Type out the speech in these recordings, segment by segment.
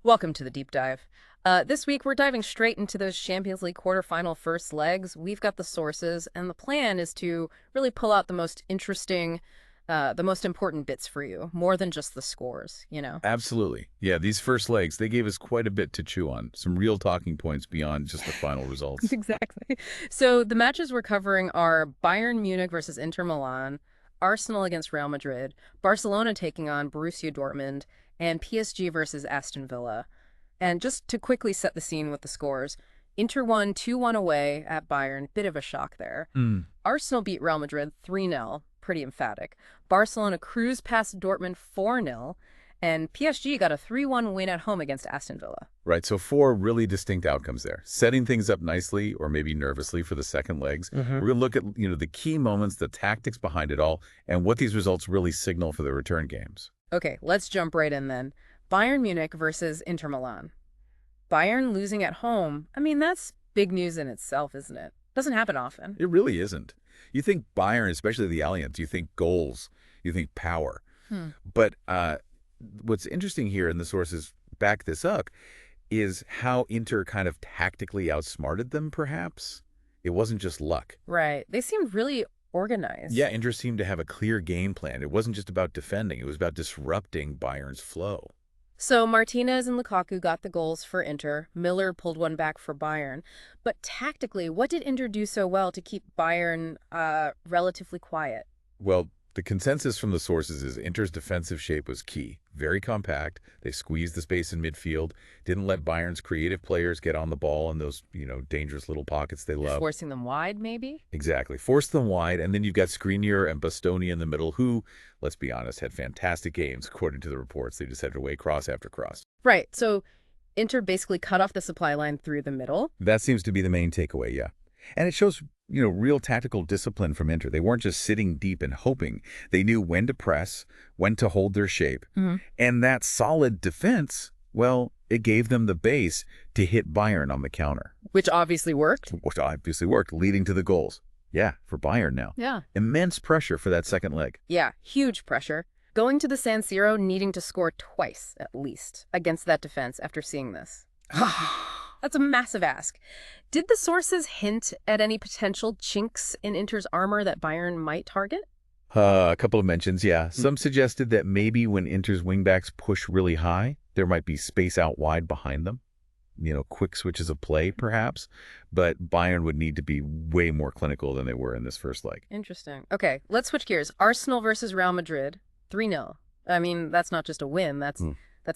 Welcome to the deep dive. This week, we're diving straight into those Champions League quarterfinal first legs. We've got the sources, and the plan is to really pull out the most interesting, the most important bits for you, more than just the scores. Absolutely. Yeah, these first legs, they gave us quite a bit to chew on. Some real talking points beyond just the final results. Exactly. So the matches we're covering are Bayern Munich versus Inter Milan, Arsenal against Real Madrid, Barcelona taking on Borussia Dortmund, and PSG versus Aston Villa. And just to quickly set the scene with the scores, Inter won 2-1 away at Bayern, bit of a shock there. Mm. Arsenal beat Real Madrid 3-0, pretty emphatic. Barcelona cruised past Dortmund 4-0, and PSG got a 3-1 win at home against Aston Villa. Right, so four really distinct outcomes there. Setting things up nicely or maybe nervously for the second legs. We're going to look at, the key moments, the tactics behind it all, and what these results really signal for the return games. Okay, let's jump right in then. Bayern Munich versus Inter Milan. Bayern losing at home, that's big news in itself, isn't it? Doesn't happen often. It really isn't. You think Bayern, especially the Allianz, you think goals, you think power. But what's interesting here, and the sources back this up, is how Inter kind of tactically outsmarted them, perhaps. It wasn't just luck. Right. They seemed really organized. Yeah, Inter seemed to have a clear game plan. It wasn't just about defending. It was about disrupting Bayern's flow. So Martinez and Lukaku got the goals for Inter. Miller pulled one back for Bayern. But tactically, what did Inter do so well to keep Bayern relatively quiet? Well, the consensus from the sources is Inter's defensive shape was key. Very compact. They squeezed the space in midfield, didn't let Bayern's creative players get on the ball in those, dangerous little pockets they love. Forcing them wide, maybe? Exactly. Forced them wide, and then you've got Skriniar and Bastoni in the middle who, let's be honest, had fantastic games, according to the reports. They just had their way cross after cross. Right. So Inter basically cut off the supply line through the middle. That seems to be the main takeaway, yeah. And it shows, real tactical discipline from Inter. They weren't just sitting deep and hoping. They knew when to press, when to hold their shape. And that solid defense, well, it gave them the base to hit Bayern on the counter. Which obviously worked. Leading to the goals. Yeah, for Bayern now. Yeah. Immense pressure for that second leg. Yeah, huge pressure. Going to the San Siro, needing to score twice, at least, against that defense after seeing this. That's a massive ask. Did the sources hint at any potential chinks in Inter's armor that Bayern might target? A couple of mentions, yeah. Some suggested that maybe when Inter's wingbacks push really high, there might be space out wide behind them. Quick switches of play, perhaps. But Bayern would need to be way more clinical than they were in this first leg. Interesting. Okay, let's switch gears. Arsenal versus Real Madrid, 3-0. That's not just a win. That's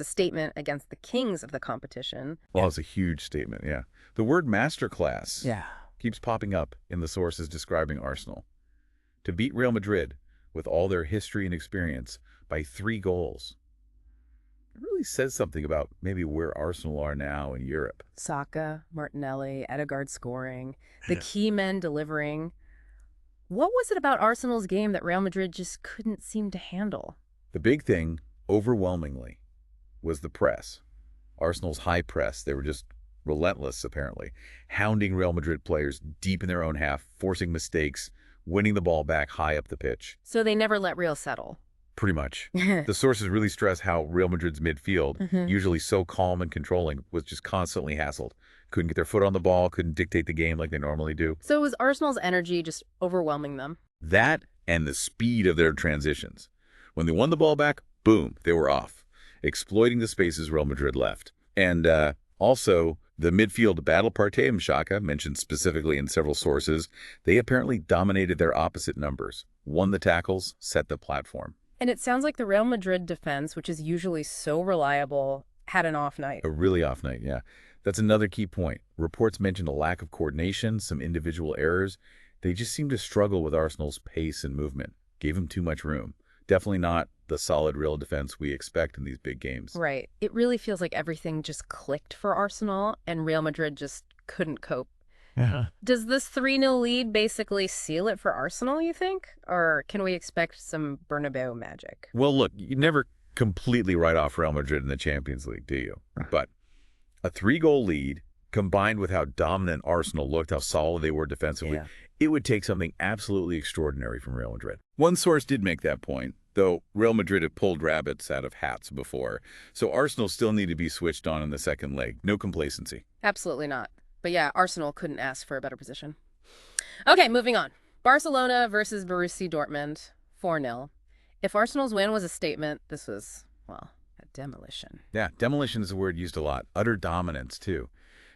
a statement against the kings of the competition. Well, it's a huge statement, yeah. The word masterclass Yeah. keeps popping up in the sources describing Arsenal. To beat Real Madrid with all their history and experience by 3 goals. It really says something about maybe where Arsenal are now in Europe. Saka, Martinelli, Odegaard scoring, the key men delivering. What was it about Arsenal's game that Real Madrid just couldn't seem to handle? The big thing, overwhelmingly, was the press. Arsenal's high press. They were just relentless, apparently, hounding Real Madrid players deep in their own half, forcing mistakes, winning the ball back high up the pitch. So they never let Real settle. Pretty much. The sources really stress how Real Madrid's midfield, usually so calm and controlling, was just constantly hassled. Couldn't get their foot on the ball, couldn't dictate the game like they normally do. So was Arsenal's energy just overwhelming them? That and the speed of their transitions. When they won the ball back, boom, they were off, exploiting the spaces Real Madrid left. And also, the midfield battle partem, Xhaka, mentioned specifically in several sources, they apparently dominated their opposite numbers, won the tackles, set the platform. And it sounds like the Real Madrid defense, which is usually so reliable, had an off night. A really off night, yeah. That's another key point. Reports mentioned a lack of coordination, some individual errors. They just seemed to struggle with Arsenal's pace and movement. Gave them too much room. Definitely not the solid Real defense we expect in these big games. Right. It really feels like everything just clicked for Arsenal, and Real Madrid just couldn't cope. Yeah. Does this 3-0 lead basically seal it for Arsenal, you think? Or can we expect some Bernabeu magic? Well, look, you never completely write off Real Madrid in the Champions League, do you? But a 3-goal lead, combined with how dominant Arsenal looked, how solid they were defensively, it would take something absolutely extraordinary from Real Madrid. One source did make that point. though Real Madrid have pulled rabbits out of hats before, so Arsenal still need to be switched on in the second leg. No complacency. Absolutely not. But yeah, Arsenal couldn't ask for a better position. Okay, moving on. Barcelona versus Borussia Dortmund, 4-0. If Arsenal's win was a statement, this was, well, a demolition. Yeah, demolition is a word used a lot. Utter dominance, too.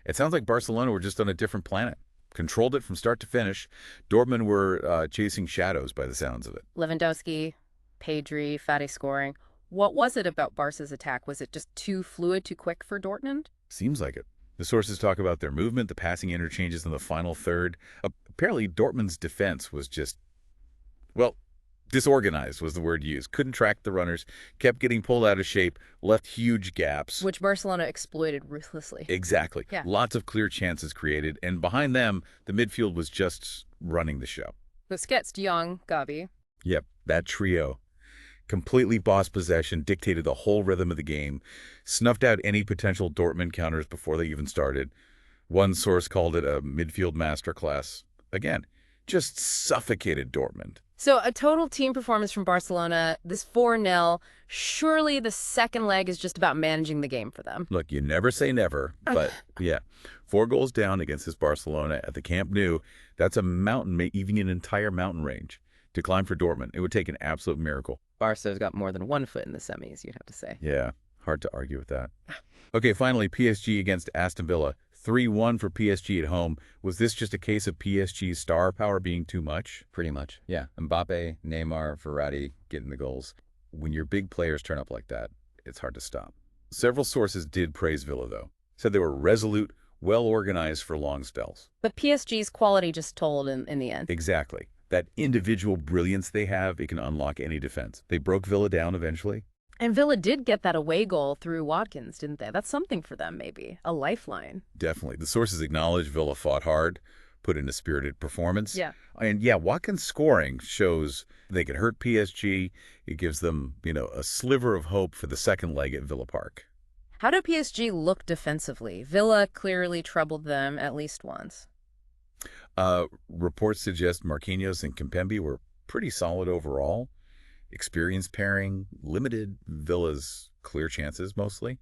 It sounds like Barcelona were just on a different planet. Controlled it from start to finish. Dortmund were chasing shadows by the sounds of it. Lewandowski, Pedri, Fati scoring. What was it about Barca's attack? Was it just too fluid, too quick for Dortmund? Seems like it. The sources talk about their movement, the passing interchanges in the final third. Apparently, Dortmund's defense was just, well, disorganized was the word used. Couldn't track the runners, kept getting pulled out of shape, left huge gaps. Which Barcelona exploited ruthlessly. Exactly. Yeah. Lots of clear chances created, and behind them, the midfield was just running the show. Busquets, De Jong, Gavi. Yep, that trio. Completely boss possession, dictated the whole rhythm of the game, snuffed out any potential Dortmund counters before they even started. One source called it a midfield masterclass. Again, just suffocated Dortmund. So a total team performance from Barcelona, this 4-0. Surely the second leg is just about managing the game for them. Look, you never say never, but yeah. 4 goals down against this Barcelona at the Camp Nou. That's a mountain, even an entire mountain range. To climb for Dortmund, it would take an absolute miracle. Barca's got more than one foot in the semis, you'd have to say. Yeah, hard to argue with that. Okay, finally, PSG against Aston Villa. 3-1 for PSG at home. Was this just a case of PSG's star power being too much? Pretty much, yeah. Mbappe, Neymar, Verratti getting the goals. When your big players turn up like that, it's hard to stop. Several sources did praise Villa, though. Said they were resolute, well-organized for long spells. But PSG's quality just told in the end. Exactly. That individual brilliance they have, it can unlock any defense. They broke Villa down eventually. And Villa did get that away goal through Watkins, didn't they? That's something for them, maybe. A lifeline. Definitely. The sources acknowledge Villa fought hard, put in a spirited performance. Yeah. And yeah, Watkins' scoring shows they could hurt PSG. It gives them, a sliver of hope for the second leg at Villa Park. How do PSG look defensively? Villa clearly troubled them at least once. Reports suggest Marquinhos and Kimpembe were pretty solid overall. Experienced pairing, limited Villa's clear chances mostly.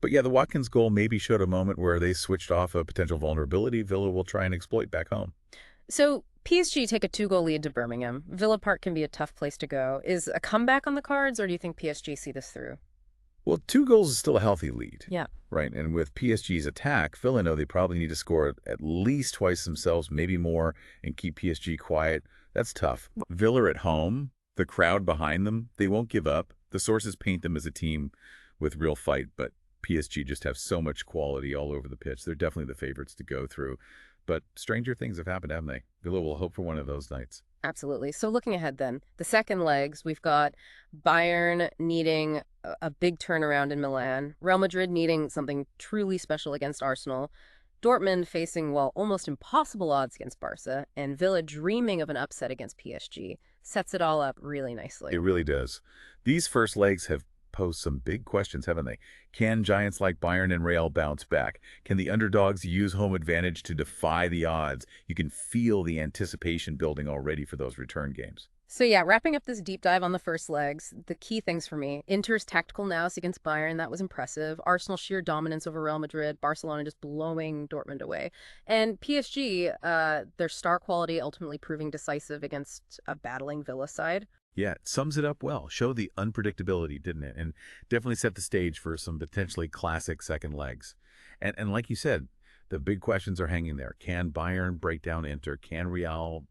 But yeah, the Watkins goal maybe showed a moment where they switched off a potential vulnerability Villa will try and exploit back home. So PSG take a 2-goal lead to Birmingham. Villa Park can be a tough place to go. Is a comeback on the cards, or do you think PSG see this through? Well, 2 goals is still a healthy lead. Yeah. Right, and with PSG's attack, Villa know they probably need to score at least twice themselves, maybe more, and keep PSG quiet. That's tough. Villa at home, the crowd behind them, they won't give up. The sources paint them as a team with real fight, but PSG just have so much quality all over the pitch. They're definitely the favorites to go through. But stranger things have happened, haven't they? Villa will hope for one of those nights. Absolutely. So looking ahead then, the second legs, we've got Bayern needing a big turnaround in Milan, Real Madrid needing something truly special against Arsenal, Dortmund facing, well, almost impossible odds against Barca, and Villa dreaming of an upset against PSG. Sets it all up really nicely. It really does. These first legs have posed some big questions, haven't they? Can giants like Bayern and Real bounce back? Can the underdogs use home advantage to defy the odds? You can feel the anticipation building already for those return games. So yeah, wrapping up this deep dive on the first legs, the key things for me: Inter's tactical nous against Bayern, that was impressive. Arsenal's sheer dominance over Real Madrid, Barcelona just blowing Dortmund away. And PSG, their star quality ultimately proving decisive against a battling Villa side. Yeah, it sums it up well. Showed the unpredictability, didn't it? And definitely set the stage for some potentially classic second legs. And like you said, the big questions are hanging there. Can Bayern break down Inter? Can Real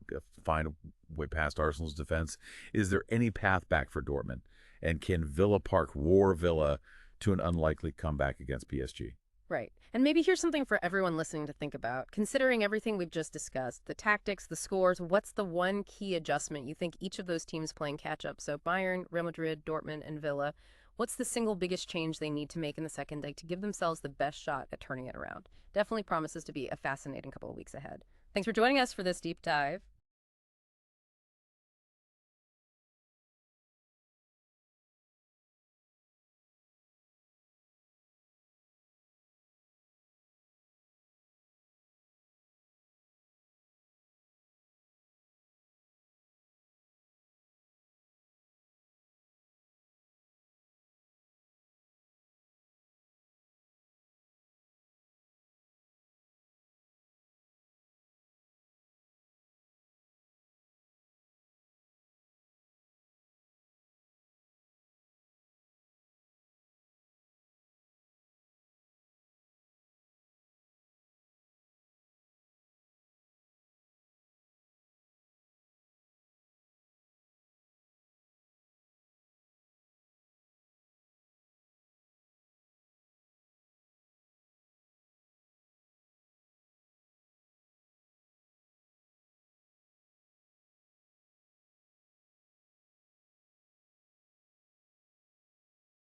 find a way past Arsenal's defense? Is there any path back for Dortmund? And can Villa Park roar Villa to an unlikely comeback against PSG? Right. And maybe here's something for everyone listening to think about. Considering everything we've just discussed, the tactics, the scores, what's the one key adjustment you think each of those teams playing catch up? So Bayern, Real Madrid, Dortmund, and Villa, what's the single biggest change they need to make in the second leg to give themselves the best shot at turning it around? Definitely promises to be a fascinating couple of weeks ahead. Thanks for joining us for this deep dive.